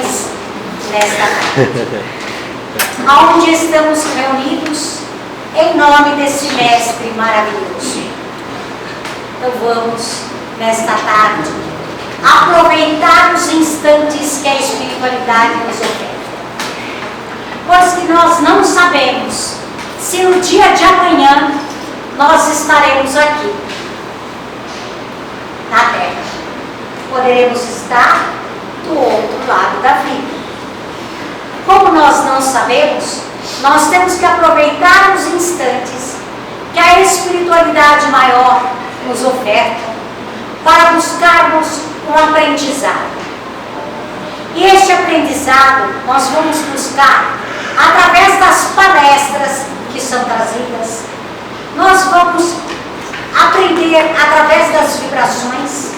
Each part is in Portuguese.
corações nesta tarde, aonde estamos reunidos em nome desse mestre maravilhoso. Então vamos, nesta tarde, aproveitar os instantes que a espiritualidade nos oferta, pois que nós não sabemos se no dia de amanhã nós estaremos aqui na Terra. Poderemos estar do outro lado da vida. Como nós não sabemos, nós temos que aproveitar os instantes que a espiritualidade maior nos oferta para buscarmos um aprendizado. E este aprendizado nós vamos buscar através das palestras que são trazidas. Nós vamos aprender através das vibrações,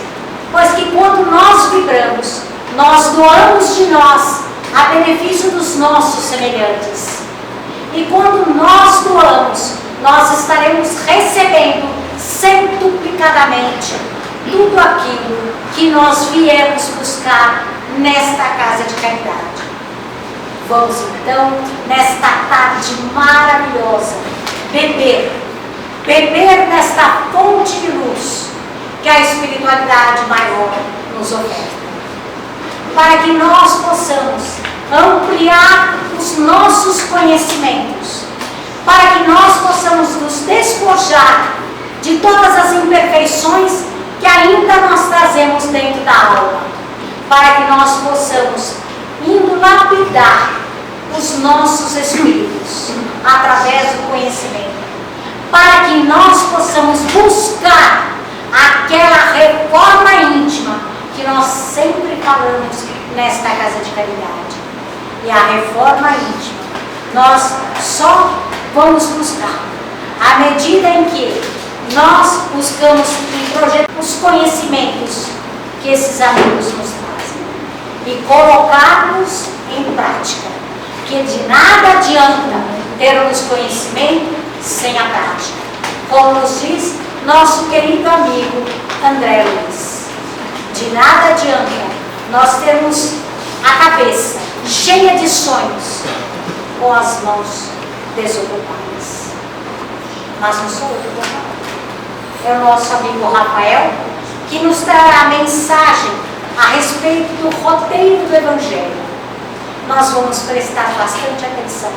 pois que quando nós vibramos, nós doamos de nós a benefício dos nossos semelhantes. E quando nós doamos, nós estaremos recebendo centuplicadamente tudo aquilo que nós viemos buscar nesta casa de caridade. Vamos então, nesta tarde maravilhosa, beber nesta fonte de luz que a espiritualidade maior nos oferta, para que nós possamos ampliar os nossos conhecimentos, para que nós possamos nos despojar de todas as imperfeições que ainda nós trazemos dentro da alma, para que nós possamos indo lapidar os nossos espíritos através do conhecimento, para que nós possamos buscar aquela reforma íntima que nós sempre falamos nesta casa de caridade. E a reforma íntima nós só vamos buscar à medida em que nós buscamos em projetar os conhecimentos que esses amigos nos trazem e colocarmos em prática, que de nada adianta termos conhecimento sem a prática, como nos diz nosso querido amigo André Luiz. De nada adianta nós termos a cabeça cheia de sonhos com as mãos desocupadas. Mas não sou eu que vou falar. É o nosso amigo Rafael que nos trará a mensagem a respeito do roteiro do Evangelho. Nós vamos prestar bastante atenção,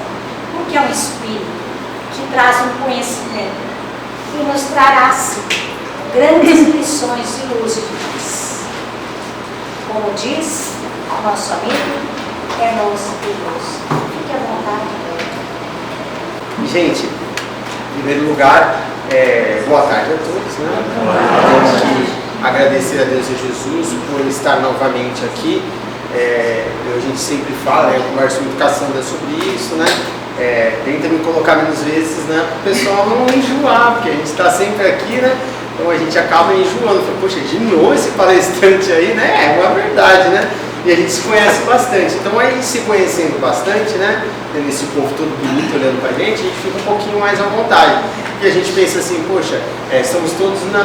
porque é um Espírito que traz um conhecimento e nos trará, sim, grandes lições de luz e de luz. Como diz o nosso amigo, é nosso Deus. Fique à vontade. Gente, em primeiro lugar, boa tarde a todos, né? Temos que agradecer a Deus e a Jesus por estar novamente aqui. A gente sempre fala, eu converso muito com a Sandra sobre isso, né? Tenta me colocar menos vezes, né? Para o pessoal não enjoar, porque a gente está sempre aqui, né? Então a gente acaba enjoando. Fala, poxa, de novo esse palestrante aí, né? É uma verdade, né? E a gente se conhece bastante. Então aí se conhecendo bastante, né? Tendo esse povo todo bonito olhando pra gente, a gente fica um pouquinho mais à vontade. Porque a gente pensa assim, poxa, estamos todos na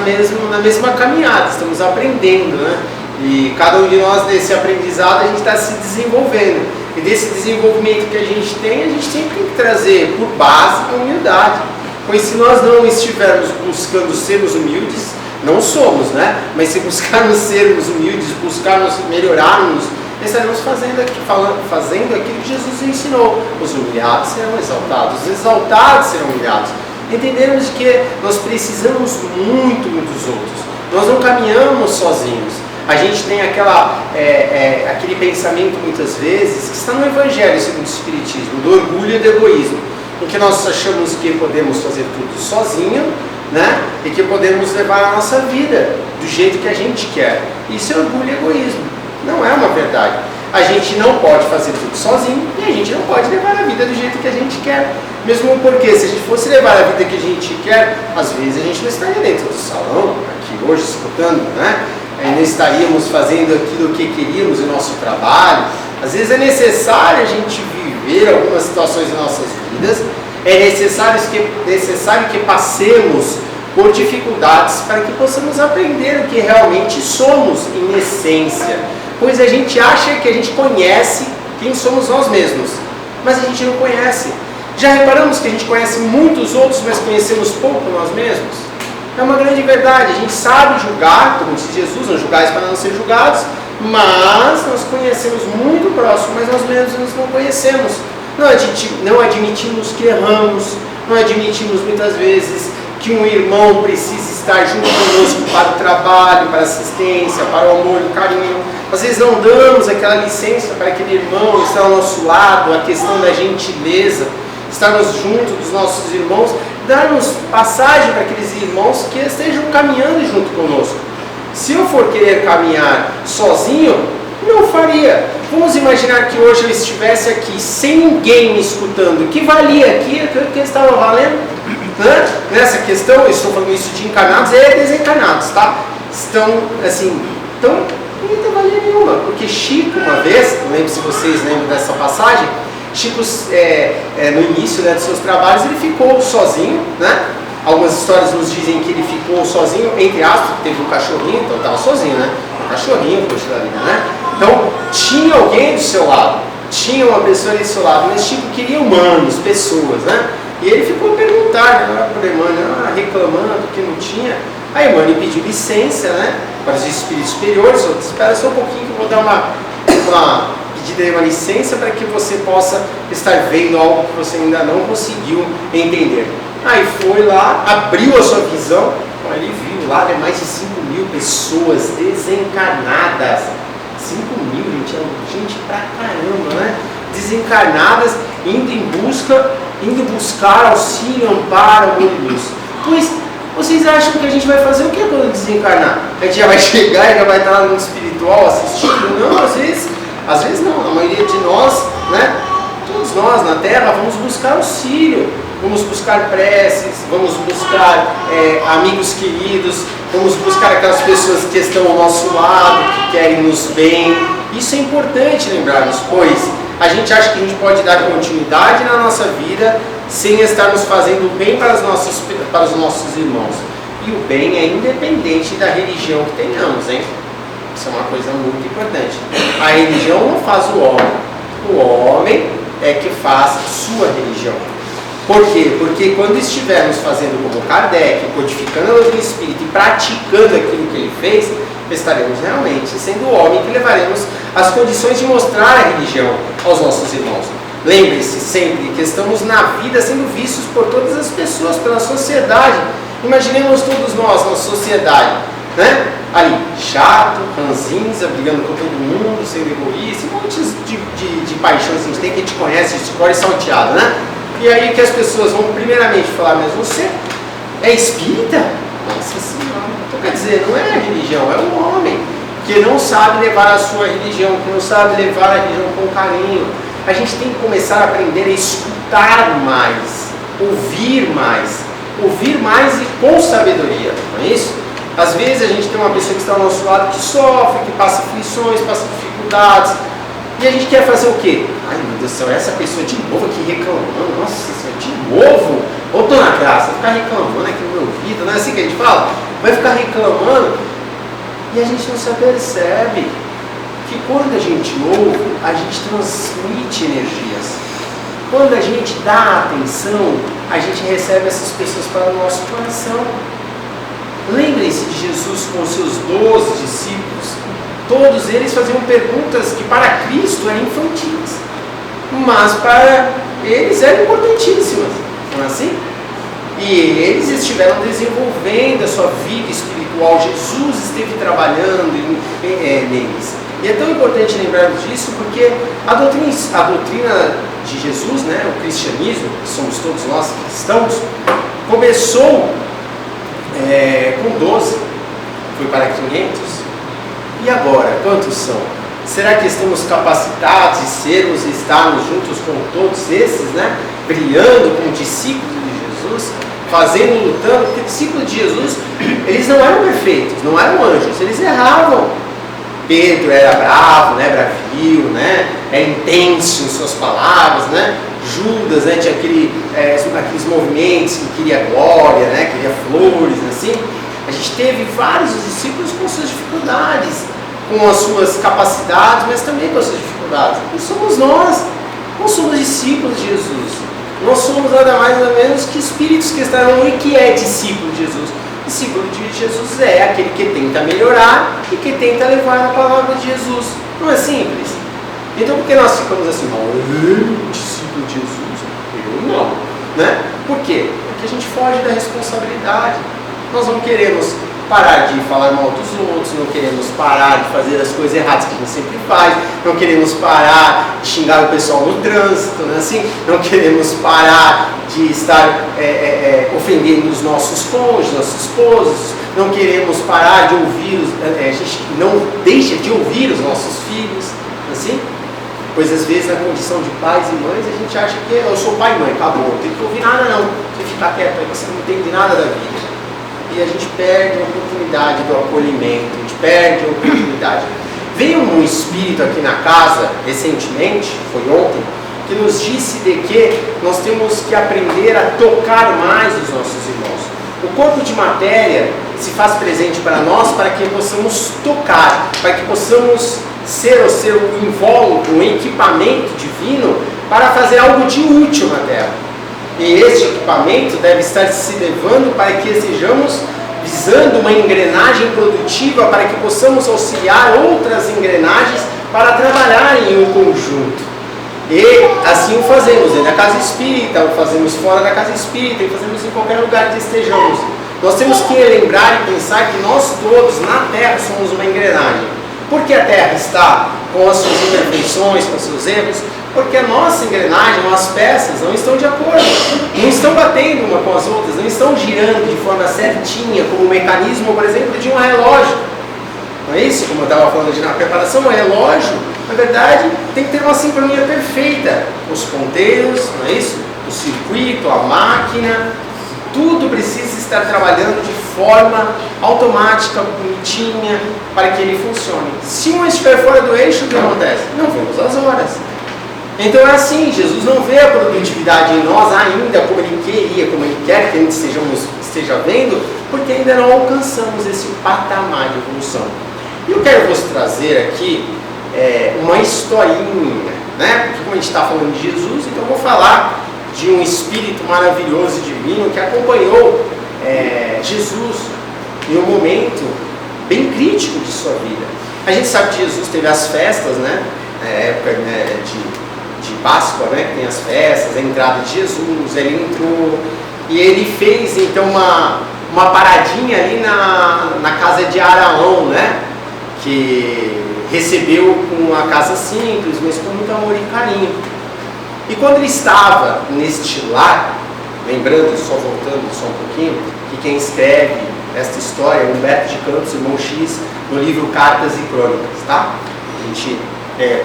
mesma caminhada, estamos aprendendo, né? E cada um de nós, nesse aprendizado, a gente está se desenvolvendo. E desse desenvolvimento que a gente sempre tem que trazer por base a humildade. Pois se nós não estivermos buscando sermos humildes, não somos, né? Mas se buscarmos sermos humildes, buscarmos melhorarmos, estaremos fazendo aquilo que Jesus ensinou. Os humilhados serão exaltados, os exaltados serão humilhados. Entendermos que nós precisamos muito dos outros. Nós não caminhamos sozinhos. A gente tem aquele pensamento muitas vezes que está no Evangelho segundo o Espiritismo, do orgulho e do egoísmo, em que nós achamos que podemos fazer tudo sozinho, né? E que podemos levar a nossa vida do jeito que a gente quer. Isso é orgulho e egoísmo. Não é uma verdade. A gente não pode fazer tudo sozinho e a gente não pode levar a vida do jeito que a gente quer. Mesmo porque se a gente fosse levar a vida que a gente quer, às vezes a gente não estaria dentro do salão, aqui hoje escutando, né? Não estaríamos fazendo aquilo que queríamos no nosso trabalho. Às vezes é necessário a gente viver algumas situações em nossas vidas, é necessário que passemos por dificuldades para que possamos aprender o que realmente somos em essência. pois a gente acha que a gente conhece quem somos nós mesmos, mas a gente não conhece. Já reparamos que a gente conhece muitos outros, mas conhecemos pouco nós mesmos? É uma grande verdade. A gente sabe julgar, como disse Jesus, não julgais para não ser julgados, mas nós conhecemos muito próximo, mas nós mesmos não conhecemos. Não admitimos que erramos, não admitimos muitas vezes que um irmão precisa estar junto conosco para o trabalho, para a assistência, para o amor e o carinho. Às vezes não damos aquela licença para aquele irmão estar ao nosso lado, a questão da gentileza, estarmos junto dos nossos irmãos, darmos passagem para aqueles irmãos que estejam caminhando junto conosco. Se eu for querer caminhar sozinho, não faria. Vamos imaginar que hoje eu estivesse aqui sem ninguém me escutando. O que valia aqui? O que estava valendo? Nessa questão, eu estou falando isso de encarnados e desencarnados, tá? Estão assim, não tem valia nenhuma. Porque Chico, uma vez, não lembro se vocês lembram dessa passagem, Chico, no início dos seus trabalhos, ele ficou sozinho, né? Algumas histórias nos dizem que ele ficou sozinho, entre aspas, teve um cachorrinho, então estava sozinho, né? Um cachorrinho, poxa da vida, né? Então, tinha alguém do seu lado, tinha uma pessoa ali do seu lado, mas Chico queria humanos, pessoas, né? E ele ficou a perguntar, né, para a Emmanuel, reclamando que não tinha. A Emmanuel pediu licença, né, para os espíritos superiores. Espera só um pouquinho que eu vou dar uma pedida, uma licença para que você possa estar vendo algo que você ainda não conseguiu entender. Aí foi lá, abriu a sua visão, ele viu lá, mais de 5.000 pessoas desencarnadas. 5.000, gente, é gente pra caramba, né? Desencarnadas, indo buscar auxílio, amparo, amor e luz. Pois, vocês acham que a gente vai fazer o que quando desencarnar? A gente já vai chegar e já vai estar lá no espiritual assistindo? Não, às vezes não. A maioria de nós, né? Todos nós na Terra vamos buscar auxílio, vamos buscar preces, vamos buscar amigos queridos, vamos buscar aquelas pessoas que estão ao nosso lado, que querem nos bem. Isso é importante lembrarmos, pois a gente acha que a gente pode dar continuidade na nossa vida sem estarmos fazendo bem para os nossos irmãos. E o bem é independente da religião que tenhamos, hein? Isso é uma coisa muito importante. A religião não faz o homem. O homem é que faz sua religião. Por quê? Porque quando estivermos fazendo como Kardec, codificando a doutrina espírita e praticando aquilo que ele fez, estaremos realmente sendo o homem que levaremos as condições de mostrar a religião aos nossos irmãos. Lembre-se sempre que estamos na vida sendo vistos por todas as pessoas, pela sociedade. Imaginemos todos nós na sociedade, né? Ali, chato, ranzinza, brigando com todo mundo, sendo egoísta, montes de paixões que a gente tem, que a gente conhece, de cor e salteado, né? E aí que as pessoas vão primeiramente falar, mas você é espírita? Nossa Senhora, então quer dizer, não é a religião, é um homem que não sabe levar a sua religião, que não sabe levar a religião com carinho. A gente tem que começar a aprender a escutar mais, ouvir mais e com sabedoria, não é isso? Às vezes a gente tem uma pessoa que está ao nosso lado que sofre, que passa aflições, passa dificuldades, e a gente quer fazer o quê? Ai meu Deus do céu, essa pessoa de novo aqui reclamando, nossa senhora, de novo? Ô dona Graça, ficar reclamando aqui no meu ouvido, não é assim que a gente fala? Vai ficar reclamando e a gente não se apercebe que quando a gente ouve, a gente transmite energias. Quando a gente dá atenção, a gente recebe essas pessoas para o nosso coração. Lembrem-se de Jesus com os seus 12 discípulos. Todos eles faziam perguntas que para Cristo eram infantis, mas para eles eram importantíssimas, não é assim? E eles estiveram desenvolvendo a sua vida espiritual. Jesus esteve trabalhando neles. E é tão importante lembrarmos disso porque a doutrina de Jesus, né, o cristianismo, que somos todos nós cristãos, começou com 12, foi para 500, e agora, quantos são? Será que estamos capacitados de estarmos juntos com todos esses, né, brilhando como discípulos de Jesus, fazendo, lutando? Porque discípulos de Jesus, eles não eram perfeitos, não eram anjos, eles erravam. Pedro era bravo, né, bravio, né, intenso em suas palavras, né? Judas, né, tinha aqueles movimentos que queria glória, né, queria flores, assim. A gente teve vários discípulos com suas dificuldades, com as suas capacidades, mas também com as suas dificuldades. E somos nós, não somos discípulos de Jesus. Nós somos nada mais nada menos que espíritos que estarão e que é discípulo de Jesus. Discípulo de Jesus é aquele que tenta melhorar e que tenta levar a palavra de Jesus. Não é simples? Então por que nós ficamos assim, discípulo de Jesus? Eu não. Né? Por quê? Porque a gente foge da responsabilidade. Nós não queremos parar de falar mal dos outros, não queremos parar de fazer as coisas erradas que a gente sempre faz, não queremos parar de xingar o pessoal no trânsito, né? Assim, não queremos parar de estar ofendendo os nossos cônjuges, nossos esposos, não queremos parar de ouvir, a gente não deixa de ouvir os nossos filhos, assim, pois às vezes na condição de pais e mães a gente acha que eu sou pai e mãe, acabou, não tem que ouvir nada não, você ficar quieto aí, você não entende nada da vida. E a gente perde a oportunidade do acolhimento, a gente perde a oportunidade. Veio um espírito aqui na casa, recentemente, foi ontem, que nos disse de que nós temos que aprender a tocar mais os nossos irmãos. O corpo de matéria se faz presente para nós para que possamos tocar, para que possamos ser o invólucro, um equipamento divino para fazer algo de útil na Terra. E este equipamento deve estar se levando para que estejamos visando uma engrenagem produtiva para que possamos auxiliar outras engrenagens para trabalharem em um conjunto. E assim o fazemos dentro da casa espírita, o fazemos fora da casa espírita, e fazemos em qualquer lugar que estejamos. Nós temos que lembrar e pensar que nós todos na Terra somos uma engrenagem. Por que a Terra está com as suas imperfeições, com os seus erros? Porque a nossa engrenagem, as peças, não estão de acordo, não estão batendo uma com as outras, não estão girando de forma certinha, como o mecanismo, por exemplo, de um relógio. Não é isso? Como eu estava falando na preparação, um relógio, na verdade, tem que ter uma sincronia perfeita. Os ponteiros, não é isso? O circuito, a máquina, tudo precisa estar trabalhando de forma automática, bonitinha, para que ele funcione. Se um estiver fora do eixo, o que acontece? Não vemos as horas. Então é assim, Jesus não vê a produtividade em nós ainda como Ele queria, como Ele quer que a gente esteja vendo, porque ainda não alcançamos esse patamar de evolução. E eu quero vos trazer aqui uma historinha, né? Porque como a gente está falando de Jesus, então eu vou falar de um espírito maravilhoso e divino que acompanhou Jesus em um momento bem crítico de sua vida. A gente sabe que Jesus teve as festas, né? Na época de Páscoa, né, que tem as festas, a entrada de Jesus, ele entrou e ele fez então uma paradinha ali na casa de Araão, né, que recebeu com uma casa simples, mas com muito amor e carinho. E quando ele estava neste lar, lembrando, só voltando só um pouquinho, que quem escreve esta história é Humberto de Campos, irmão X, no livro Cartas e Crônicas, tá? A gente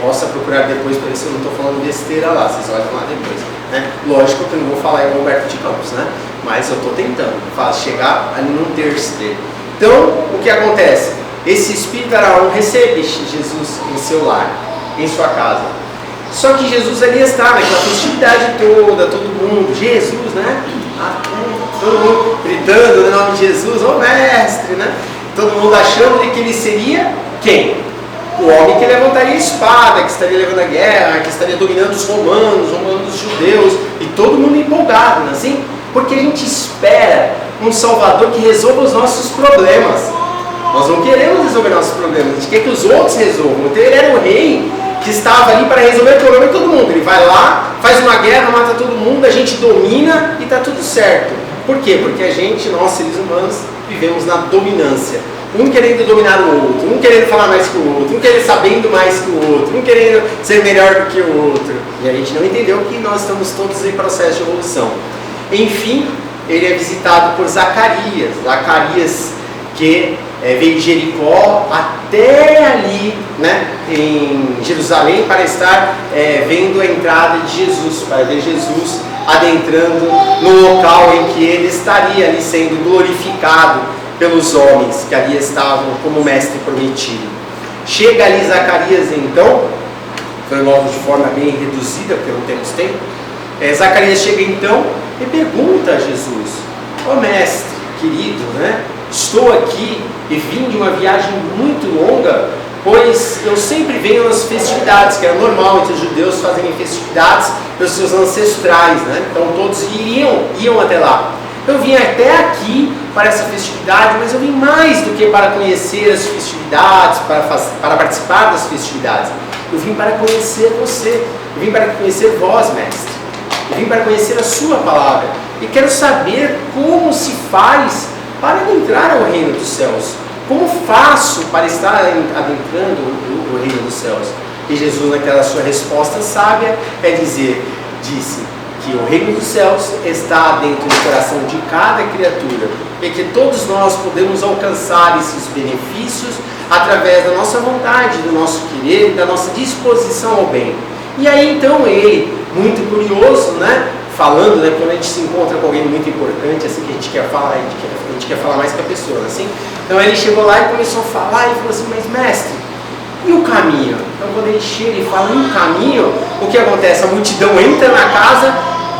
possa procurar depois para ver se eu não estou falando besteira lá, vocês olham lá depois, né? Lógico que eu não vou falar em Humberto de Campos, né? Mas eu estou tentando chegar ali num terço dele. Então, o que acontece? Esse espírito Araão recebe Jesus em seu lar, em sua casa. Só que Jesus ali está, naquela festividade toda, todo mundo, Jesus, né? Todo mundo gritando o nome de Jesus, ô mestre, né? Todo mundo achando de que ele seria quem? O homem que levantaria a espada, que estaria levando a guerra, que estaria dominando os romanos os judeus, e todo mundo empolgado, não é assim? Porque a gente espera um Salvador que resolva os nossos problemas. Nós não queremos resolver nossos problemas, a gente quer que os outros resolvam. Então ele era o rei que estava ali para resolver o problema de todo mundo. Ele vai lá, faz uma guerra, mata todo mundo, a gente domina e está tudo certo. Por quê? Porque a gente, nós seres humanos, vivemos na dominância. Um querendo dominar o outro, um querendo falar mais que o outro, um querendo sabendo mais que o outro, um querendo ser melhor do que o outro. E a gente não entendeu que nós estamos todos em processo de evolução. Enfim, ele é visitado por Zacarias. Zacarias que veio de Jericó até ali, né, em Jerusalém, para estar vendo a entrada de Jesus, para ver Jesus adentrando no local em que ele estaria ali sendo glorificado pelos homens que ali estavam como mestre prometido. Chega ali Zacarias então, foi logo de forma bem reduzida, porque não temos tempo. Zacarias chega então e pergunta a Jesus: ó mestre querido, né? Estou aqui e vim de uma viagem muito longa pois eu sempre venho nas festividades, que era normal entre os judeus fazerem festividades pelos seus ancestrais, né? Então todos iam até lá. Eu vim até aqui para essa festividade, mas eu vim mais do que para conhecer as festividades, para participar das festividades. Eu vim para conhecer você, eu vim para conhecer vós, mestre. Eu vim para conhecer a sua palavra. E quero saber como se faz para adentrar ao reino dos céus. Como faço para estar adentrando o reino dos céus? E Jesus, naquela sua resposta sábia, disse que o reino dos céus está dentro do coração de cada criatura e que todos nós podemos alcançar esses benefícios através da nossa vontade, do nosso querer, da nossa disposição ao bem. E aí então ele, muito curioso, né, falando, né, quando a gente se encontra com alguém muito importante, assim, que a gente quer falar, a gente quer falar mais com a pessoa, assim. Então ele chegou lá e começou a falar e falou assim: mas mestre, e o caminho? Então quando ele chega e fala em caminho, o que acontece? A multidão entra na casa,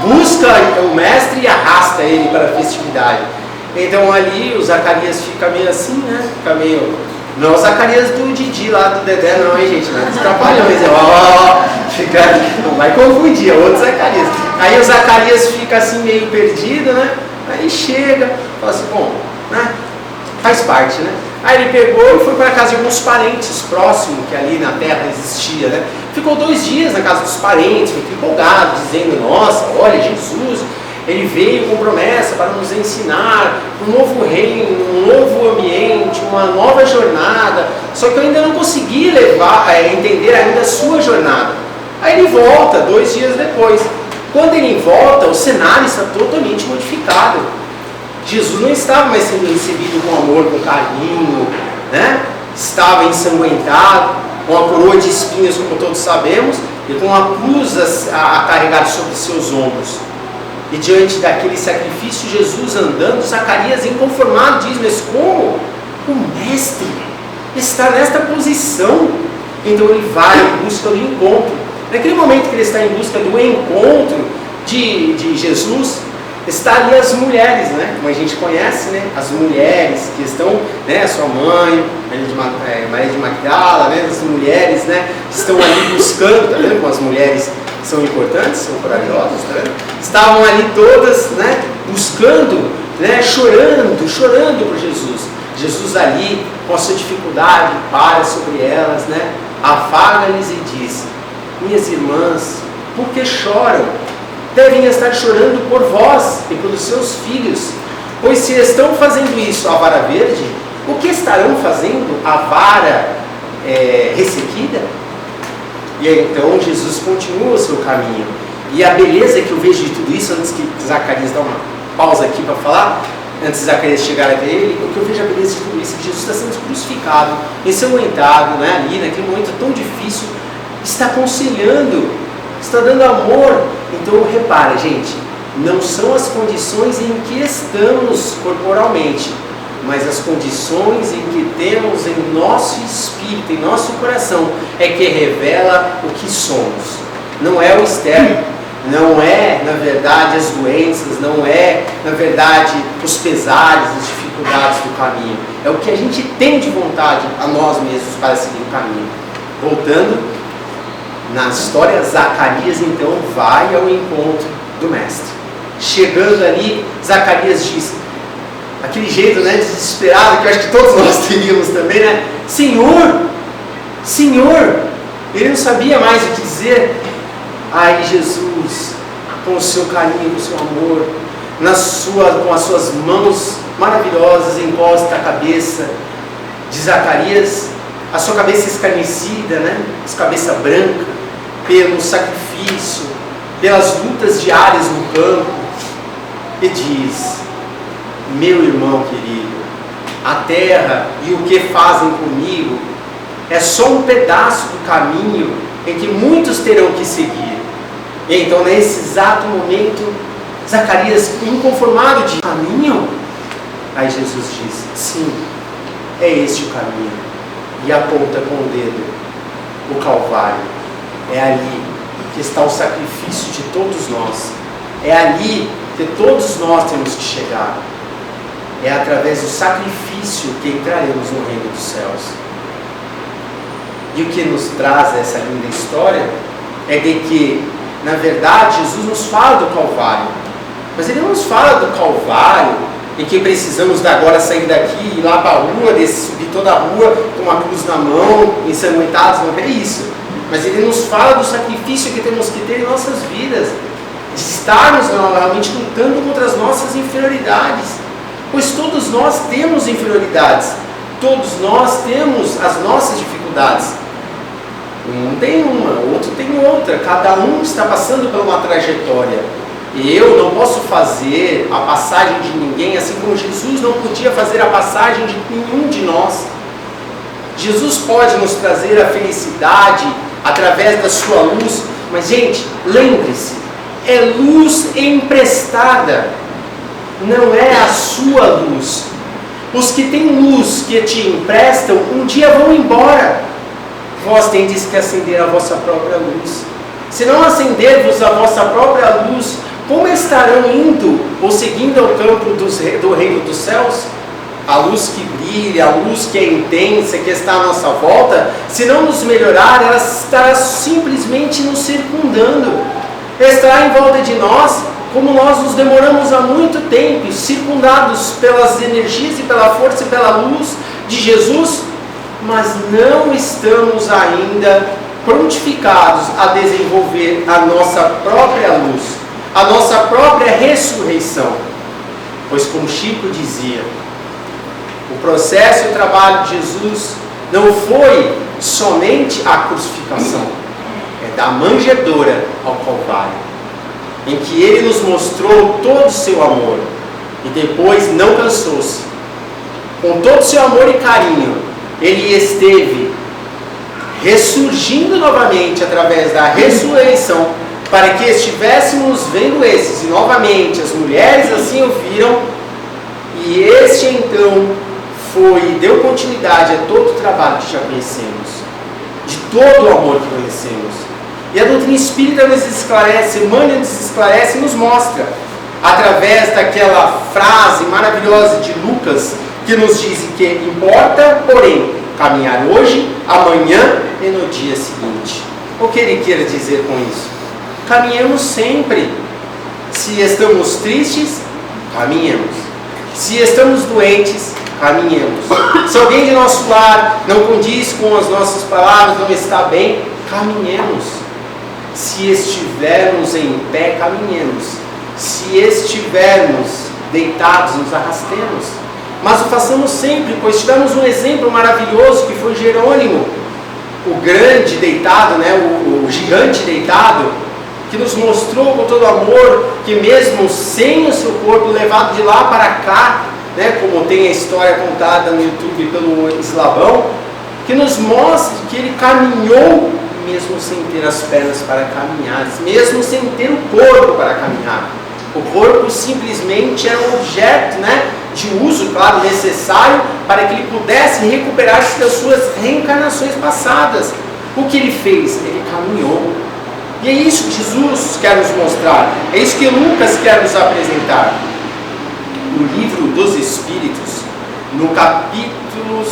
busca o mestre e arrasta ele para a festividade. Então ali o Zacarias fica meio assim, né? Fica meio... Não o Zacarias do Didi lá do Dedé, não, hein, gente? Não é dos Trapalhões. Não vai confundir, é outro Zacarias. Aí o Zacarias fica assim meio perdido, né? Aí chega, fala assim: bom, né? Faz parte, né? Aí ele pegou e foi para a casa de alguns parentes próximos que ali na terra existia, né? Ficou 2 dias na casa dos parentes, muito empolgado, dizendo: nossa, olha, Jesus, ele veio com promessa para nos ensinar um novo reino, um novo ambiente, uma nova jornada. Só que eu ainda não consegui entender ainda a sua jornada. Aí ele volta 2 dias depois. Quando ele volta, o cenário está totalmente modificado. Jesus não estava mais sendo recebido com amor, com carinho, né? Estava ensanguentado, com a coroa de espinhos, como todos sabemos, e com a cruz a carregar sobre seus ombros. E diante daquele sacrifício, Jesus andando, Zacarias inconformado diz: mas como o mestre está nesta posição? Então ele vai em busca do encontro. Naquele momento que ele está em busca do encontro de Jesus, está ali as mulheres, né? Como a gente conhece, né? As mulheres que estão, né? A sua mãe, Maria de Magdala, né? As mulheres, né? Estão ali buscando, tá vendo como as mulheres são importantes, são corajosas, tá vendo? Estavam ali todas, né? Buscando, né? Chorando por Jesus. Jesus ali, com a sua dificuldade, para sobre elas, né? Afaga-lhes e diz: minhas irmãs, por que choram? Devem estar chorando por vós e pelos seus filhos, pois se estão fazendo isso a vara verde, o que estarão fazendo a vara ressequida? E aí, então Jesus continua o seu caminho. E a beleza que eu vejo de tudo isso, antes que Zacarias dá uma pausa aqui para falar, antes de Zacarias chegar até ele, o que eu vejo a beleza de tudo isso é que Jesus está sendo crucificado, ensanguentado, né, ali naquele momento tão difícil, está aconselhando, está dando amor. Então repara, gente, não são as condições em que estamos corporalmente, mas as condições em que temos em nosso espírito, em nosso coração, é que revela o que somos. Não é o externo, não é, na verdade, as doenças, não é, na verdade, os pesares, as dificuldades do caminho. É o que a gente tem de vontade a nós mesmos para seguir o caminho. Voltando, na história, Zacarias então vai ao encontro do mestre. Chegando ali, Zacarias diz, aquele jeito, né, desesperado, que eu acho que todos nós teríamos também, né? Senhor, Senhor, ele não sabia mais o que dizer. Aí Jesus, com o seu carinho, com o seu amor, com as suas mãos maravilhosas, encosta a cabeça de Zacarias, a sua cabeça escarnecida, né? Essa cabeça branca, pelo sacrifício, pelas lutas diárias no campo, e diz: meu irmão querido, a terra e o que fazem comigo é só um pedaço do caminho em que muitos terão que seguir. E então, nesse exato momento, Zacarias, inconformado, diz: caminho? Aí Jesus diz: sim, é este o caminho. E aponta com o dedo o Calvário. É ali que está o sacrifício de todos nós. É ali que todos nós temos que chegar. É através do sacrifício que entraremos no reino dos céus. E o que nos traz essa linda história é de que, na verdade, Jesus nos fala do Calvário. Mas Ele não nos fala do Calvário, em que precisamos agora sair daqui e ir lá para a rua, subir toda a rua com uma cruz na mão, ensanguentados, não é isso. Mas Ele nos fala do sacrifício que temos que ter em nossas vidas, de estarmos realmente lutando contra as nossas inferioridades. Pois todos nós temos inferioridades, todos nós temos as nossas dificuldades. Um tem uma, o outro tem outra, cada um está passando por uma trajetória. Eu não posso fazer a passagem de ninguém, assim como Jesus não podia fazer a passagem de nenhum de nós. Jesus pode nos trazer a felicidade através da sua luz, mas gente, lembre-se, é luz emprestada, não é a sua luz. Os que têm luz que te emprestam, um dia vão embora. Vós tendes que acender a vossa própria luz. Se não acender-vos a vossa própria luz, como estarão indo ou seguindo ao campo do reino dos céus? A luz que brilha, a luz que é intensa, que está à nossa volta, se não nos melhorar, ela estará simplesmente nos circundando. Estará em volta de nós, como nós nos demoramos há muito tempo, circundados pelas energias e pela força e pela luz de Jesus, mas não estamos ainda prontificados a desenvolver a nossa própria luz, a nossa própria ressurreição. Pois como Chico dizia, o processo e o trabalho de Jesus não foi somente a crucificação, é da manjedoura ao Calvário, em que Ele nos mostrou todo o seu amor e depois não cansou-se. Com todo o seu amor e carinho, Ele esteve ressurgindo novamente através da ressurreição, para que estivéssemos vendo esses, e novamente as mulheres assim o viram, e este então deu continuidade a todo o trabalho que já conhecemos, de todo o amor que conhecemos. E a doutrina espírita nos esclarece, Emmanuel nos esclarece e nos mostra, através daquela frase maravilhosa de Lucas, que nos diz que importa, porém, caminhar hoje, amanhã e no dia seguinte. O que ele quer dizer com isso? Caminhemos sempre. Se estamos tristes, caminhemos. Se estamos doentes, caminhemos. Se alguém de nosso lar não condiz com as nossas palavras, não está bem, caminhemos. Se estivermos em pé, caminhemos. Se estivermos deitados, nos arrastemos. Mas o façamos sempre, pois tivemos um exemplo maravilhoso que foi Jerônimo, o grande deitado, o gigante deitado, que nos mostrou com todo amor que mesmo sem o seu corpo levado de lá para cá, como tem a história contada no YouTube pelo Eslavão, que nos mostra que ele caminhou mesmo sem ter as pernas para caminhar, mesmo sem ter o corpo para caminhar. O corpo simplesmente era um objeto de uso, claro, necessário para que ele pudesse recuperar-se das suas reencarnações passadas. O que ele fez? Ele caminhou. E é isso que Jesus quer nos mostrar, é isso que Lucas quer nos apresentar. No livro dos Espíritos, no capítulo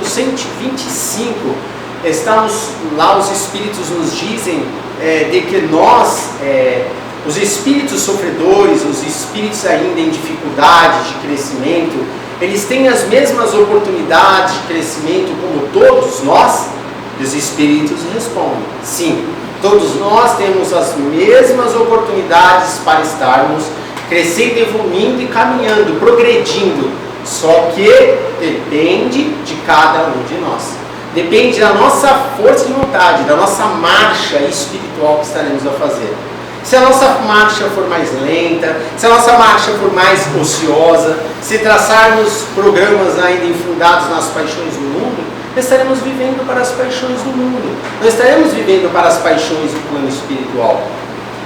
125, estamos lá, os Espíritos nos dizem de que nós, os espíritos sofredores, os espíritos ainda em dificuldade de crescimento, eles têm as mesmas oportunidades de crescimento como todos nós? E os espíritos respondem, sim, todos nós temos as mesmas oportunidades para estarmos crescendo, evoluindo e caminhando, progredindo, só que depende de cada um de nós. Depende da nossa força de vontade, da nossa marcha espiritual que estaremos a fazer. Se a nossa marcha for mais lenta, se a nossa marcha for mais ociosa, se traçarmos programas ainda infundados nas paixões do mundo, estaremos vivendo para as paixões do mundo. Não estaremos vivendo para as paixões do plano espiritual.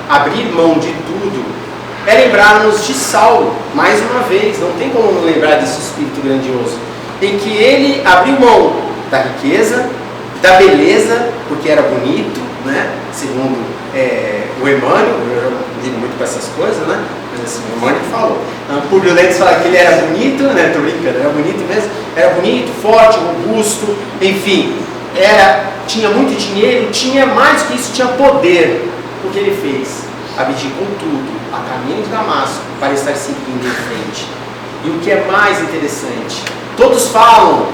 Abrir mão de tudo é lembrar-nos de Saulo, mais uma vez, não tem como não lembrar desse espírito grandioso, em que ele abriu mão da riqueza, da beleza, porque era bonito, segundo o Emmanuel, eu já digo muito para essas coisas, mas assim, o Emmanuel falou. Publio Lentz fala que ele era bonito, tô brincando, era bonito mesmo, era bonito, forte, robusto, enfim, tinha muito dinheiro, tinha mais que isso, tinha poder. O que ele fez? Abdicou tudo, a caminho de Damasco, para estar seguindo em frente. E o que é mais interessante, todos falam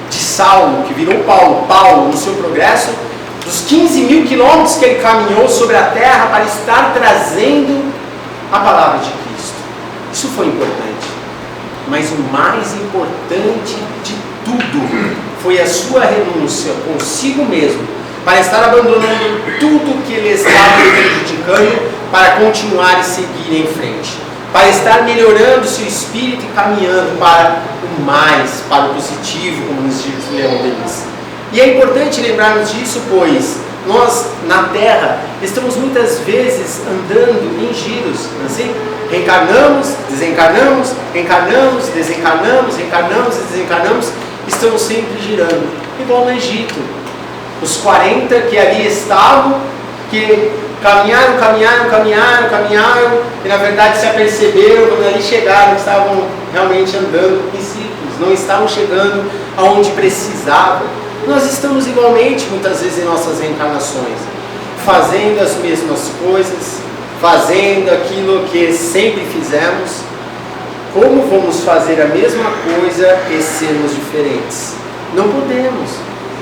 de Saulo, que virou Paulo no seu progresso, dos 15 mil quilômetros que ele caminhou sobre a terra para estar trazendo a palavra de Cristo. Isso foi importante. Mas o mais importante de tudo foi a sua renúncia consigo mesmo, para estar abandonando tudo que ele estava prejudicando, para continuar e seguir em frente, para estar melhorando seu espírito e caminhando para o mais, para o positivo, como nos diz Leão Denis. E é importante lembrarmos disso, pois nós, na Terra, estamos muitas vezes andando em giros, assim, reencarnamos, desencarnamos, reencarnamos, desencarnamos, reencarnamos e desencarnamos, estamos sempre girando, igual no Egito. Os 40 que ali estavam, que caminharam, e na verdade se aperceberam quando ali chegaram, que estavam realmente andando em círculos, não estavam chegando aonde precisavam. Nós estamos igualmente, muitas vezes, em nossas reencarnações, fazendo as mesmas coisas, fazendo aquilo que sempre fizemos. Como vamos fazer a mesma coisa e sermos diferentes? Não podemos.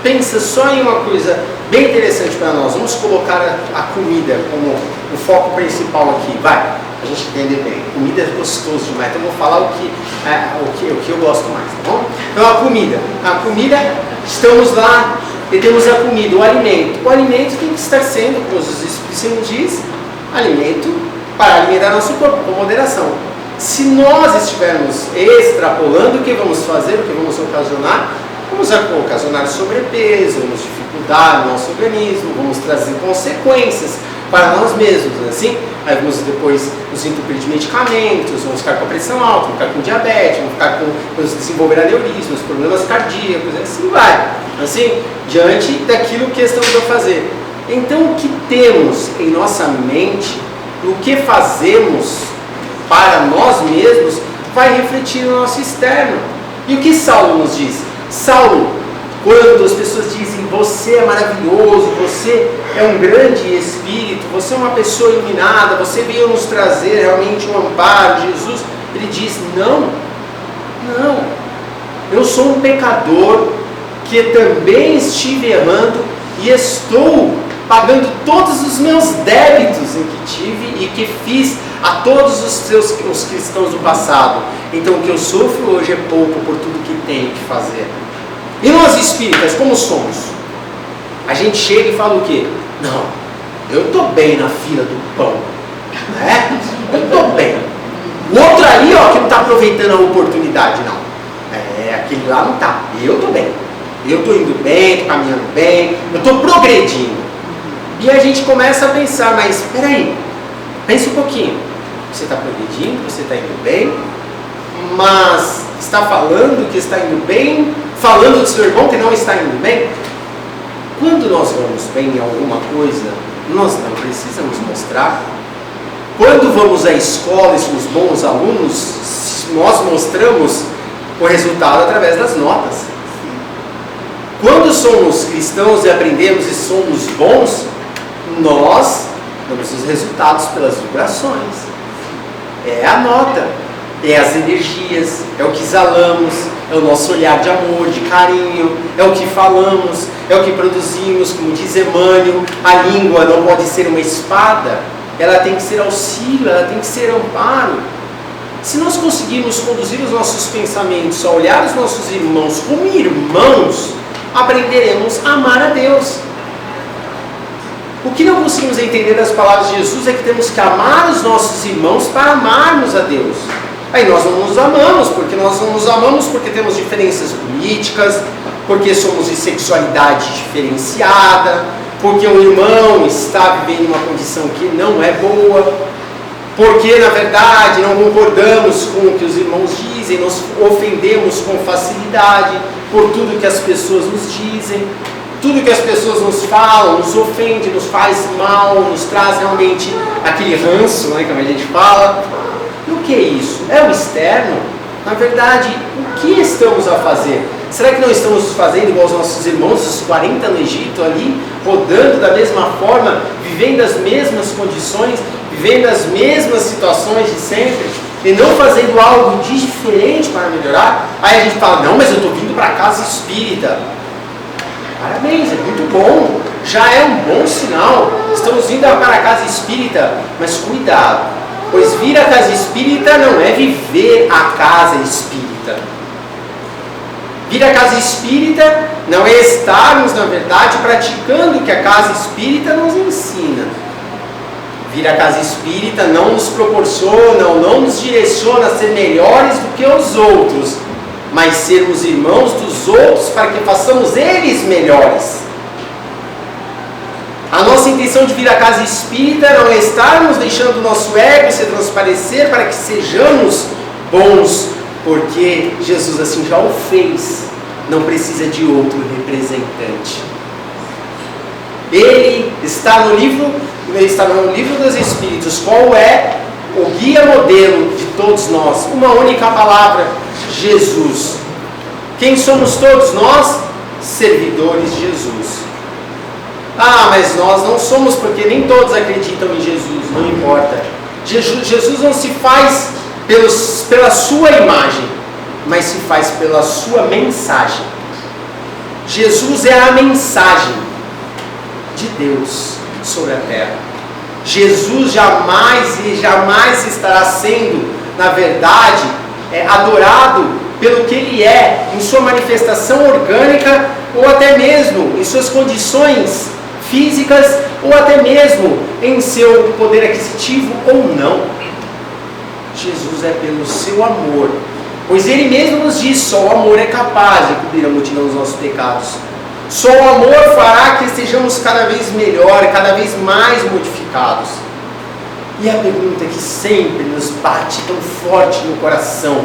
Pensa só em uma coisa bem interessante para nós. Vamos colocar a comida como o foco principal aqui. Vai, a gente entender bem. Comida é gostoso demais. Então eu vou falar o que eu gosto mais, tá bom? Então a comida, estamos lá e temos a comida, o alimento. O alimento tem que estar sendo, como os Espíritos diz, alimento para alimentar nosso corpo, com moderação. Se nós estivermos extrapolando, o que vamos fazer, o que vamos ocasionar? Vamos ocasionar sobrepeso, vamos dificultar o nosso organismo, vamos trazer consequências para nós mesmos, assim. Aí vamos depois nos entupir de medicamentos, vamos ficar com a pressão alta, vamos ficar com diabetes, vamos desenvolver aneurismas, problemas cardíacos, assim vai. Assim, diante daquilo que estamos a fazer. Então, o que temos em nossa mente, o que fazemos para nós mesmos, vai refletir no nosso externo. E o que Saulo nos diz? Saulo, quando as pessoas dizem, você é maravilhoso, você é um grande espírito, você é uma pessoa iluminada, você veio nos trazer realmente um amparo, Jesus, ele diz, não, eu sou um pecador que também estive errando e estou pagando todos os meus débitos em que tive e que fiz a todos os cristãos do passado. Então o que eu sofro hoje é pouco por tudo que tenho que fazer. E nós espíritas, como somos? A gente chega e fala o quê? Não, eu estou bem na fila do pão, né? Eu estou bem. O outro ali, ó, que não está aproveitando a oportunidade, não. Aquele lá não está. Eu estou bem. Eu estou indo bem, estou caminhando bem, eu estou progredindo. E a gente começa a pensar, mas espera aí, pensa um pouquinho. Você está progredindo, você está indo bem, mas está falando que está indo bem, falando do seu irmão que não está indo bem? Quando nós vamos bem em alguma coisa, nós não precisamos mostrar. Quando vamos à escola e somos bons alunos, nós mostramos o resultado através das notas. Quando somos cristãos e aprendemos e somos bons, nós damos os resultados pelas vibrações. É a nota, é as energias, é o que exalamos, é o nosso olhar de amor, de carinho, é o que falamos, é o que produzimos. Como diz Emmanuel, a língua não pode ser uma espada, ela tem que ser auxílio, ela tem que ser amparo. Se nós conseguirmos conduzir os nossos pensamentos a olhar os nossos irmãos como irmãos, aprenderemos a amar a Deus. O que não conseguimos entender das palavras de Jesus é que temos que amar os nossos irmãos para amarmos a Deus. Aí nós não nos amamos, porque temos diferenças políticas, porque somos de sexualidade diferenciada, porque o irmão está vivendo uma condição que não é boa, porque na verdade não concordamos com o que os irmãos dizem, nos ofendemos com facilidade por tudo que as pessoas nos dizem. Tudo que as pessoas nos falam, nos ofende, nos faz mal, nos traz realmente aquele ranço, né, como a gente fala. E o que é isso? É o externo. Na verdade, o que estamos a fazer? Será que não estamos fazendo igual os nossos irmãos, os 40 no Egito ali, rodando da mesma forma, vivendo as mesmas condições, vivendo as mesmas situações de sempre, e não fazendo algo diferente para melhorar? Aí a gente fala, não, mas eu estou vindo para a casa espírita. Parabéns, é muito bom, já é um bom sinal. Estamos vindo para a casa espírita, mas cuidado, pois vir à casa espírita não é viver a casa espírita. Vir à casa espírita não é estarmos, na verdade, praticando o que a casa espírita nos ensina. Vir à casa espírita não nos proporciona ou não nos direciona a ser melhores do que os outros, mas sermos irmãos dos outros para que façamos eles melhores. A nossa intenção de vir à casa espírita não é estarmos deixando o nosso ego se transparecer para que sejamos bons, porque Jesus assim já o fez, não precisa de outro representante. Ele está no livro dos Espíritos. Qual é o guia modelo de todos nós? Uma única palavra: Jesus. Quem somos todos nós? Servidores de Jesus. Ah, mas nós não somos, porque nem todos acreditam em Jesus. Não importa. Jesus não se faz pela sua imagem, mas se faz pela sua mensagem. Jesus é a mensagem de Deus sobre a terra. Jesus jamais estará sendo, na verdade, adorado pelo que Ele é, em sua manifestação orgânica, ou até mesmo em suas condições físicas, ou até mesmo em seu poder aquisitivo ou não. Jesus é pelo seu amor, pois Ele mesmo nos diz: só o amor é capaz de cobrir a multidão dos nossos pecados. Só o amor fará que estejamos cada vez melhor, cada vez mais modificados. E a pergunta que sempre nos bate tão forte no coração: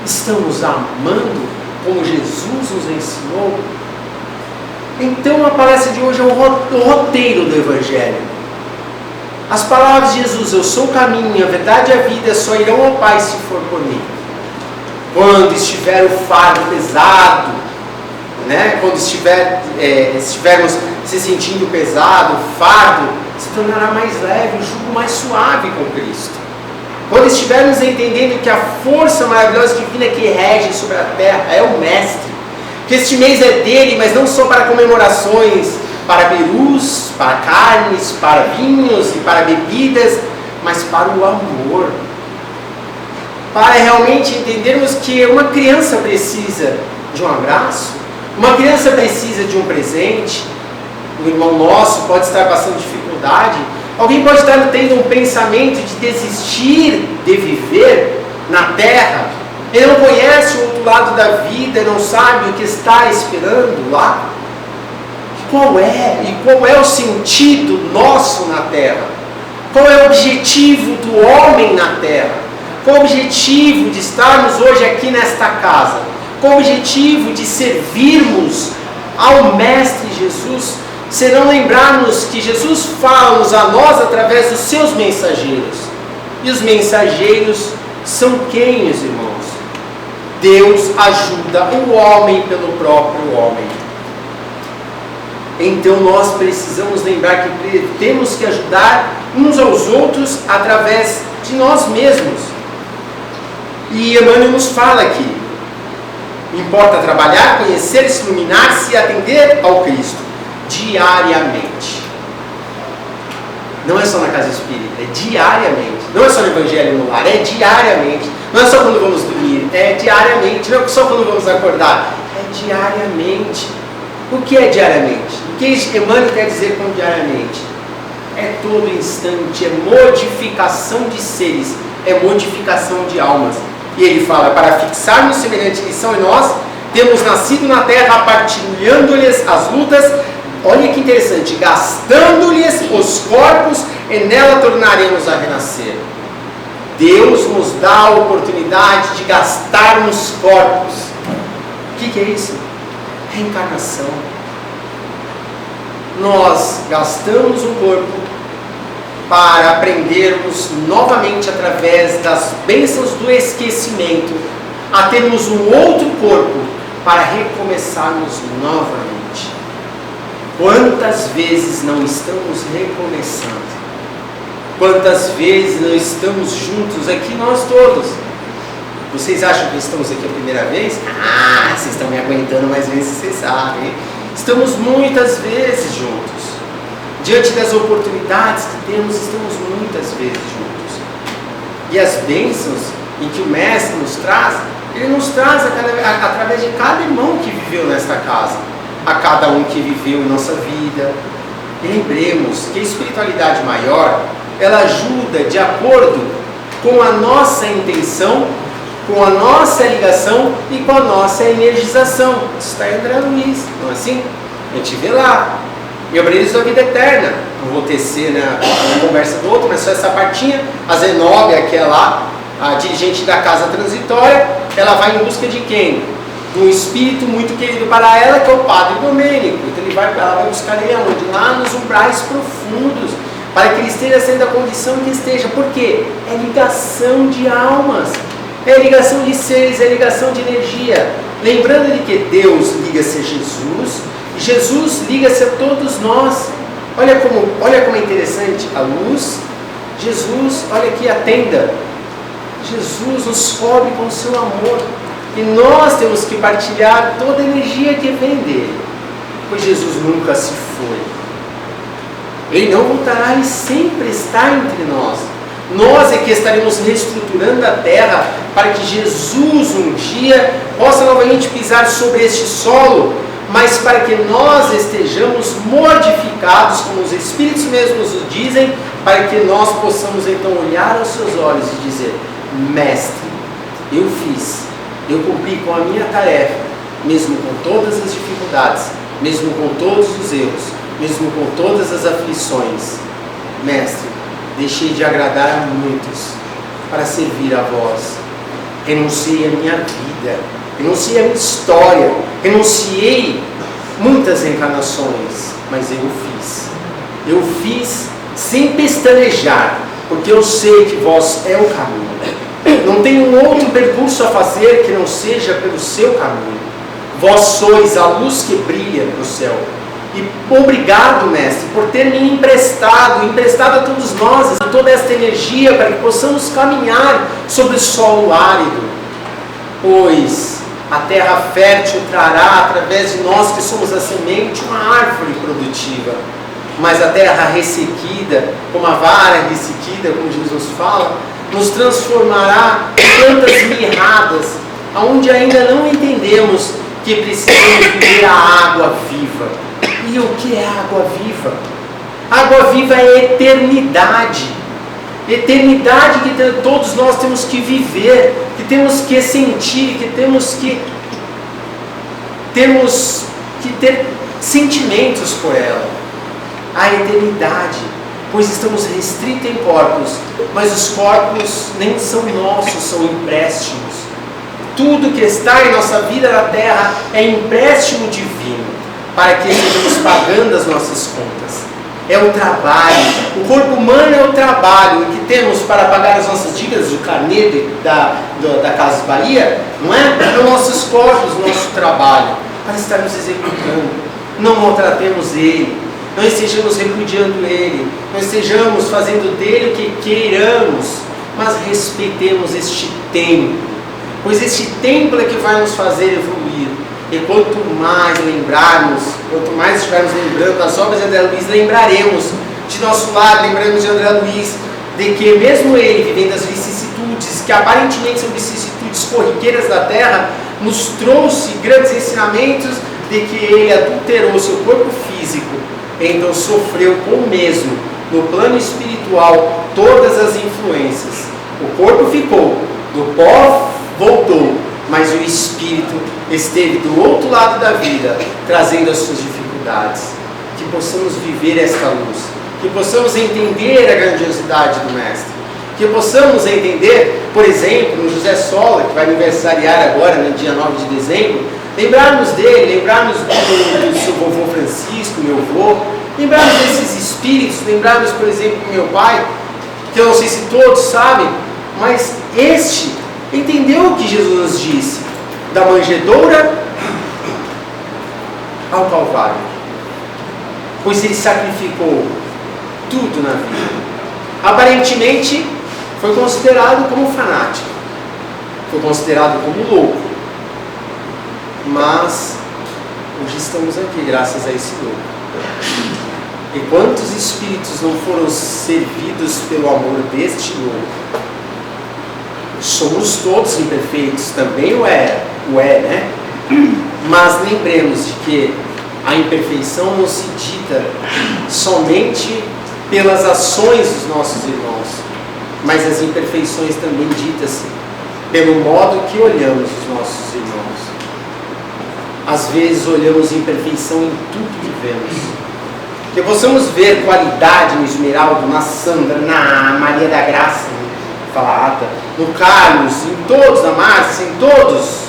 estamos amando como Jesus nos ensinou? Então a palestra de hoje é o roteiro do Evangelho. As palavras de Jesus: eu sou o caminho, a verdade e a vida, só irão ao Pai se for por mim. Quando estiver o fardo pesado, quando estivermos se sentindo pesado, o fardo se tornará mais leve, o jugo mais suave com Cristo. Quando estivermos entendendo que a força maravilhosa divina que rege sobre a terra é o Mestre, que este mês é dele, mas não só para comemorações, para perus, para carnes, para vinhos e para bebidas, mas para o amor. Para realmente entendermos que uma criança precisa de um abraço, uma criança precisa de um presente, um irmão nosso pode estar passando dificuldade, alguém pode estar tendo um pensamento de desistir de viver na terra, ele não conhece o outro lado da vida, não sabe o que está esperando lá. Qual é o sentido nosso na terra? Qual é o objetivo do homem na terra? Qual o objetivo de estarmos hoje aqui nesta casa? Qual o objetivo de servirmos ao Mestre Jesus, se não lembrarmos que Jesus fala-nos a nós através dos seus mensageiros? E os mensageiros são quem, meus irmãos? Deus ajuda o homem pelo próprio homem. Então nós precisamos lembrar que temos que ajudar uns aos outros através de nós mesmos. E Emmanuel nos fala aqui: importa trabalhar, conhecer, se iluminar-se e atender ao Cristo diariamente. Não é só na casa espírita, é diariamente. Não é só no Evangelho no lar, é diariamente. Não é só quando vamos dormir, é diariamente. Não é só quando vamos acordar, é diariamente. O que é diariamente? O que Emmanuel quer dizer com diariamente? É todo instante, é modificação de seres, é modificação de almas. E ele fala: para fixarmos semelhante lição em nós, temos nascido na terra partilhando-lhes as lutas, olha que interessante, gastando-lhes os corpos, e nela tornaremos a renascer. Deus nos dá a oportunidade de gastarmos corpos. O que é isso? Reencarnação. Nós gastamos o corpo para aprendermos novamente através das bênçãos do esquecimento a termos um outro corpo para recomeçarmos novamente. Quantas vezes não estamos recomeçando? Quantas vezes não estamos juntos aqui nós todos? Vocês acham que estamos aqui a primeira vez? Ah, vocês estão me aguentando mais vezes, vocês sabem. Estamos muitas vezes juntos. Diante das oportunidades que temos, estamos muitas vezes juntos. E as bênçãos em que o Mestre nos traz, Ele nos traz através de cada irmão que viveu nesta casa, a cada um que viveu em nossa vida. E lembremos que a espiritualidade maior, ela ajuda de acordo com a nossa intenção, com a nossa ligação e com a nossa energização. Isso está em André Luiz, não é assim? A gente vê lá, em Obreiros da Vida Eterna. Não vou tecer a conversa do outro, mas só essa partinha. A Zenóbia, que é lá, a dirigente da casa transitória, ela vai em busca de quem? De um espírito muito querido para ela, que é o Padre Domênico. Então ela vai buscar ele aonde? Lá nos umbrais profundos, para que ele esteja sendo a condição que esteja. Por quê? É ligação de almas, é ligação de seres, é ligação de energia. Lembrando de que Deus liga-se a Jesus, e Jesus liga-se a todos nós. Olha como é interessante a luz. Jesus, olha aqui a tenda. Jesus nos cobre com o seu amor. E nós temos que partilhar toda a energia que vem dele. Pois Jesus nunca se foi. Ele não voltará, ele sempre está entre nós. Nós é que estaremos reestruturando a terra para que Jesus um dia possa novamente pisar sobre este solo, mas para que nós estejamos modificados, como os Espíritos mesmos nos dizem, para que nós possamos então olhar aos seus olhos e dizer: Mestre, eu fiz, eu cumpri com a minha tarefa, mesmo com todas as dificuldades, mesmo com todos os erros, mesmo com todas as aflições. Mestre, deixei de agradar a muitos para servir a vós. Renunciei a minha vida, renunciei a minha história, renunciei muitas encarnações, mas eu fiz. Eu fiz sem pestanejar, porque eu sei que vós é o caminho. Não tem um outro percurso a fazer que não seja pelo seu caminho. Vós sois a luz que brilha no céu. E obrigado, Mestre, por ter me emprestado a todos nós, toda esta energia para que possamos caminhar sobre o solo árido. Pois a terra fértil trará, através de nós que somos a semente, uma árvore produtiva. Mas a terra ressequida, como a vara ressequida, como Jesus fala, nos transformará em plantas mirradas, onde ainda não entendemos que precisamos viver a água viva. E o que é água viva? Água viva é eternidade. Eternidade que todos nós temos que viver, que temos que sentir, que temos que ter sentimentos por ela. A eternidade, pois estamos restritos em corpos, mas os corpos nem são nossos, são empréstimos. Tudo que está em nossa vida na terra é empréstimo divino, para que estejamos pagando as nossas contas. É o trabalho, o corpo humano é o trabalho que temos para pagar as nossas dívidas, o carnê da Casas Bahia, não é? Os nossos corpos, o nosso trabalho, para estarmos executando. Não maltratemos ele, não estejamos repudiando ele, não estejamos fazendo dele o que queiramos, mas respeitemos este tempo, pois este tempo é que vai nos fazer evoluir. E quanto mais lembrarmos, quanto mais estivermos lembrando das obras de André Luiz, lembraremos de nosso lado, lembraremos de André Luiz, de que mesmo ele, vivendo as vicissitudes, que aparentemente são vicissitudes corriqueiras da terra, nos trouxe grandes ensinamentos de que ele adulterou seu corpo físico, então sofreu com o mesmo, no plano espiritual, todas as influências. O corpo ficou, do pó voltou, mas o espírito esteve do outro lado da vida, trazendo as suas dificuldades. Que possamos viver esta luz, que possamos entender a grandiosidade do Mestre, que possamos entender, por exemplo, no José Sola, que vai aniversariar agora no dia 9 de dezembro, lembrarmos dele, lembrarmos do seu vovô Francisco, meu avô, lembrarmos desses espíritos, lembrarmos, por exemplo, do meu pai, que eu não sei se todos sabem, mas este entendeu o que Jesus nos disse, da manjedoura ao Calvário, pois ele sacrificou tudo na vida. Aparentemente foi considerado como fanático, foi considerado como louco, mas hoje estamos aqui graças a esse louco. E quantos espíritos não foram servidos pelo amor deste louco? Somos todos imperfeitos, também o é, né? Mas lembremos de que a imperfeição não se dita somente pelas ações dos nossos irmãos, mas as imperfeições também ditam-se pelo modo que olhamos os nossos irmãos. Às vezes olhamos imperfeição em tudo que vemos. Que possamos ver qualidade no Esmeraldo, na Sandra, na Maria da Graça, falada, no Carlos, em todos, na Márcia, em todos.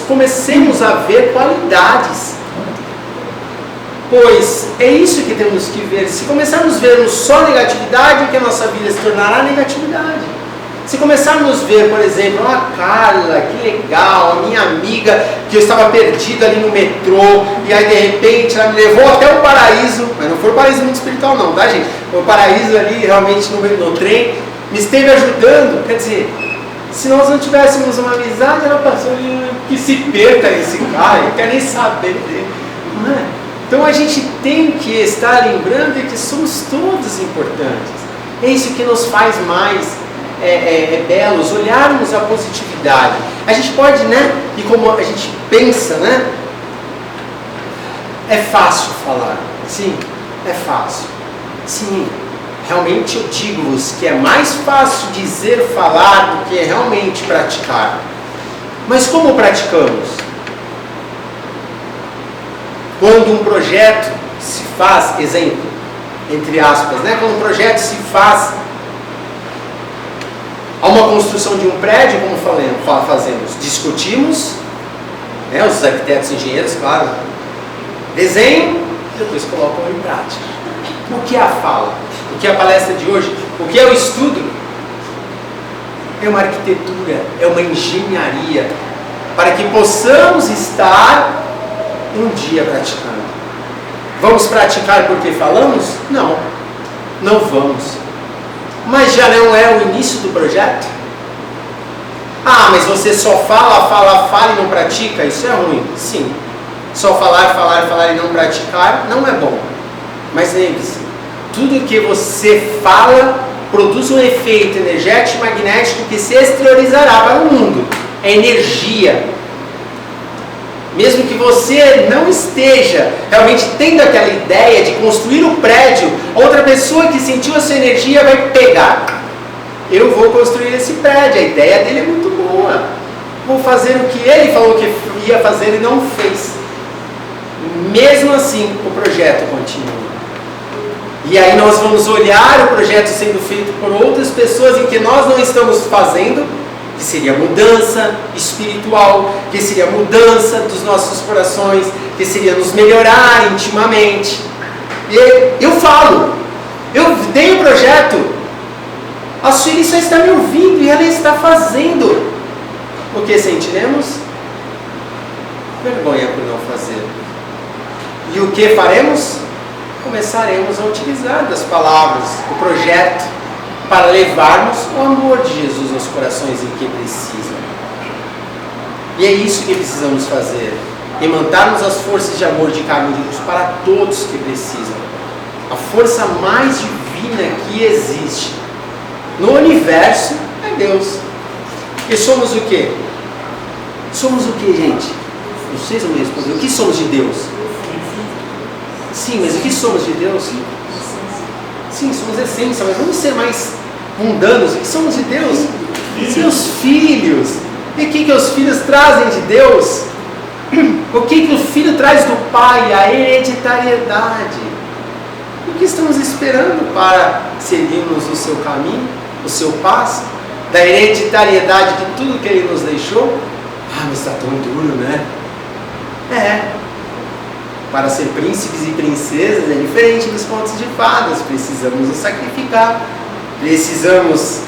Comecemos a ver qualidades. Pois é isso que temos que ver. Se começarmos a ver só negatividade, que a nossa vida se tornará negatividade. Se começarmos a ver, por exemplo, a Carla, que legal, a minha amiga, que eu estava perdida ali no metrô, e aí de repente ela me levou até o paraíso, mas não foi o paraíso muito espiritual não, tá gente? Foi o paraíso ali realmente no trem, me esteve ajudando. Quer dizer, se nós não tivéssemos uma amizade, ela passou ali, que se perca esse cara, eu quero nem saber dele, não é? Então a gente tem que estar lembrando de que somos todos importantes. É isso que nos faz mais belos, olharmos a positividade. A gente pode, né? E como a gente pensa, né? É fácil falar. Sim, é fácil. Sim, realmente eu digo-vos que é mais fácil dizer, falar, do que realmente praticar. Mas como praticamos? Quando um projeto se faz, exemplo, entre aspas, né? Quando um projeto se faz a uma construção de um prédio, como fazemos? Discutimos, né? Os arquitetos e engenheiros, claro, desenham e depois colocam em prática. O que é a fala? O que é a palestra de hoje? O que é o estudo? É uma arquitetura, é uma engenharia, para que possamos estar um dia praticando. Vamos praticar porque falamos? Não, não vamos. Mas já não é o início do projeto? Ah, mas você só fala e não pratica? Isso é ruim. Sim. Só falar e não praticar não é bom. Mas lembre-se, tudo que você fala produz um efeito energético e magnético que se exteriorizará para o mundo. É energia. Mesmo que você não esteja realmente tendo aquela ideia de construir o prédio, outra pessoa que sentiu essa energia vai pegar. Eu vou construir esse prédio, a ideia dele é muito boa. Vou fazer o que ele falou que ia fazer e não fez. Mesmo assim, o projeto continua. E aí nós vamos olhar o projeto sendo feito por outras pessoas em que nós não estamos fazendo, que seria mudança espiritual, que seria mudança dos nossos corações, que seria nos melhorar intimamente. E eu falo, eu tenho o projeto, a Sueli só está me ouvindo e ela está fazendo. O que sentiremos? Vergonha por não fazer. E o que faremos? Começaremos a utilizar das palavras, o projeto, para levarmos o amor de Jesus aos corações em que precisam. E é isso que precisamos fazer. Imantarmos as forças de amor de caminho de Deus para todos que precisam. A força mais divina que existe no universo é Deus. E somos o quê? Somos o quê, gente? Vocês vão me responder. O que somos de Deus? Sim, mas o que somos de Deus? Sim, somos essência, mas vamos ser mais mundanos. O que somos de Deus? Seus filhos. E o que os filhos trazem de Deus? O que o filho traz do pai? A hereditariedade. O que estamos esperando para seguirmos o seu caminho, o seu passo? Da hereditariedade de tudo que ele nos deixou? Ah, mas está tão duro, né? Para ser príncipes e princesas é diferente dos contos de fadas. Precisamos nos sacrificar. Precisamos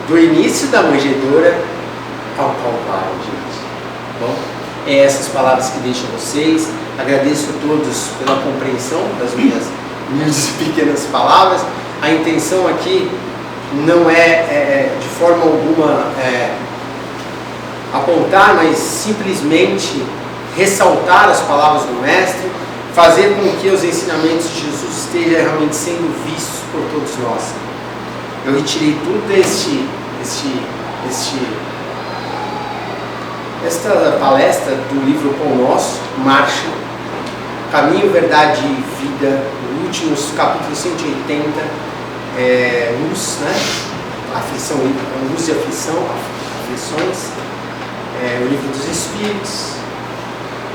do início da manjedoura ao Calvário, gente. Bom, é essas palavras que deixo a vocês. Agradeço a todos pela compreensão das minhas pequenas palavras. A intenção aqui não é de forma alguma apontar, mas simplesmente ressaltar as palavras do Mestre, fazer com que os ensinamentos de Jesus estejam realmente sendo vistos por todos nós. Eu retirei tudo esta palestra do livro Pão Nosso, Marcha, Caminho, Verdade e Vida, no último capítulo 180, Luz, né? Aflição, Luz e Aflições, o Livro dos Espíritos,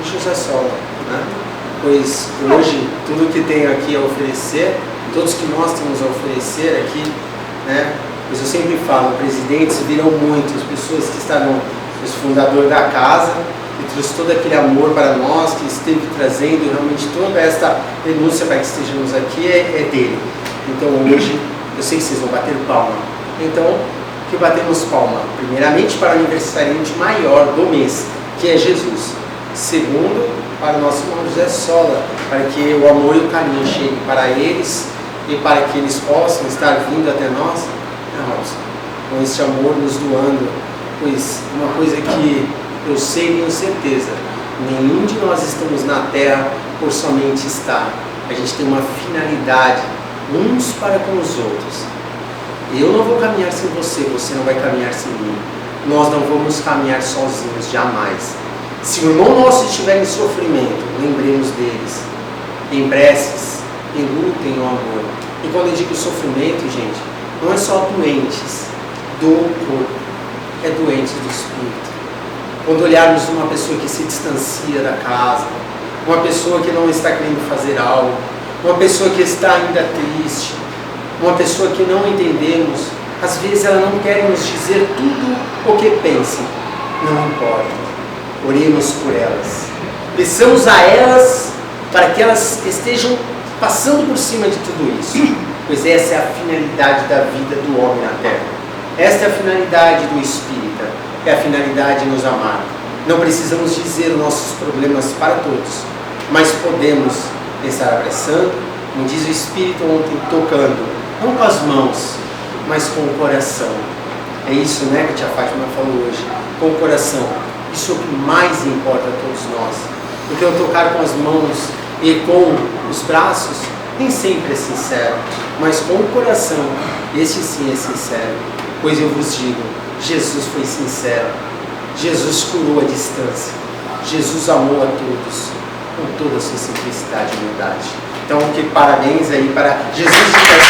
e José Sola, né? Pois hoje tudo que tenho aqui a oferecer, todos que nós temos a oferecer aqui, né? Pois eu sempre falo, presidentes virão muitos, pessoas que estarão, os fundadores da casa, que trouxe todo aquele amor para nós, que esteve trazendo realmente toda esta renúncia para que estejamos aqui, é dele. Então hoje, eu sei que vocês vão bater palma, então que batemos palma, primeiramente para o aniversariante maior do mês, que é Jesus. Segundo, para o nosso irmão José Sola, para que o amor e o carinho cheguem para eles e para que eles possam estar vindo até nós, com esse amor nos doando. Pois uma coisa que eu sei e tenho certeza, nenhum de nós estamos na terra por somente estar. A gente tem uma finalidade, uns para com os outros. Eu não vou caminhar sem você, você não vai caminhar sem mim. Nós não vamos caminhar sozinhos, jamais. Se o irmão nosso estiver em sofrimento, lembremos deles, em preces, em luta, em amor. E quando eu digo sofrimento, gente, não é só doentes do corpo, é doentes do espírito. Quando olharmos uma pessoa que se distancia da casa, uma pessoa que não está querendo fazer algo, uma pessoa que está ainda triste, uma pessoa que não entendemos, às vezes ela não quer nos dizer tudo o que pensa. Não importa. Oremos por elas. Peçamos a elas para que elas estejam passando por cima de tudo isso. Pois essa é a finalidade da vida do homem na terra. Esta é a finalidade do espírita. É a finalidade de nos amar. Não precisamos dizer os nossos problemas para todos, mas podemos estar abraçando, como diz o Espírito ontem, tocando, não com as mãos, mas com o coração. É isso, né, que a tia Fátima falou hoje, com o coração. Isso é o que mais importa a todos nós. Porque eu tocar com as mãos e com os braços, nem sempre é sincero, mas com o coração, esse sim é sincero. Pois eu vos digo, Jesus foi sincero, Jesus curou a distância, Jesus amou a todos, com toda a sua simplicidade e humildade. Então, que parabéns aí para Jesus.